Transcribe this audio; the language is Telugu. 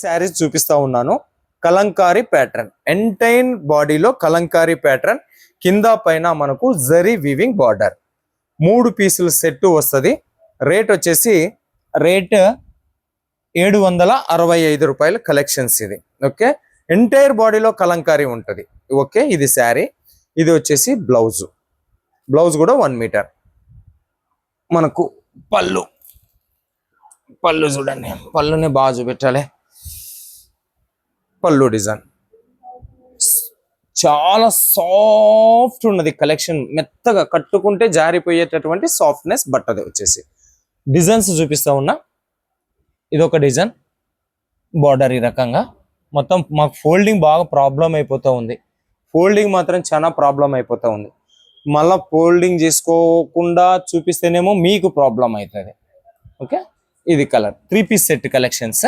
శారీస్ చూపిస్తా ఉన్నాను. కలంకారీ ప్యాటర్న్, ఎంటైన్ బాడీలో కలంకారీ ప్యాటర్న్, కింద పైన మనకు జరీ వీవింగ్ బార్డర్. 3 పీసుల సెట్ వస్తుంది. రేట్ వచ్చేసి 765 రూపాయలు కలెక్షన్స్ ఇది. ఓకే, ఎంటైర్ బాడీలో కలంకారీ ఉంటుంది. ఓకే, ఇది శారీ. ఇది వచ్చేసి బ్లౌజ్ కూడా 1 మీటర్. మనకు పళ్ళు చూడండి, పళ్ళుని బాగా చూపెట్టాలి. పళ్ళు డిజైన్ చాలా సాఫ్ట్ ఉన్నది కలెక్షన్, మెత్తగా కట్టుకుంటే జారిపోయేటటువంటి సాఫ్ట్నెస్ బట్టది. వచ్చేసి డిజైన్స్ చూపిస్తా ఉన్నా. ఇదొక డిజైన్ బార్డర్ ఈ రకంగా. మొత్తం మాకు ఫోల్డింగ్ బాగా ప్రాబ్లం అయిపోతూ ఉంది. ఫోల్డింగ్ మాత్రం చాలా ప్రాబ్లం అయిపోతూ ఉంది. మళ్ళీ ఫోల్డింగ్ చేసుకోకుండా చూపిస్తేనేమో మీకు ప్రాబ్లం అవుతుంది. ఓకే, ఇది కలర్ 3 పీస్ సెట్ కలెక్షన్స్.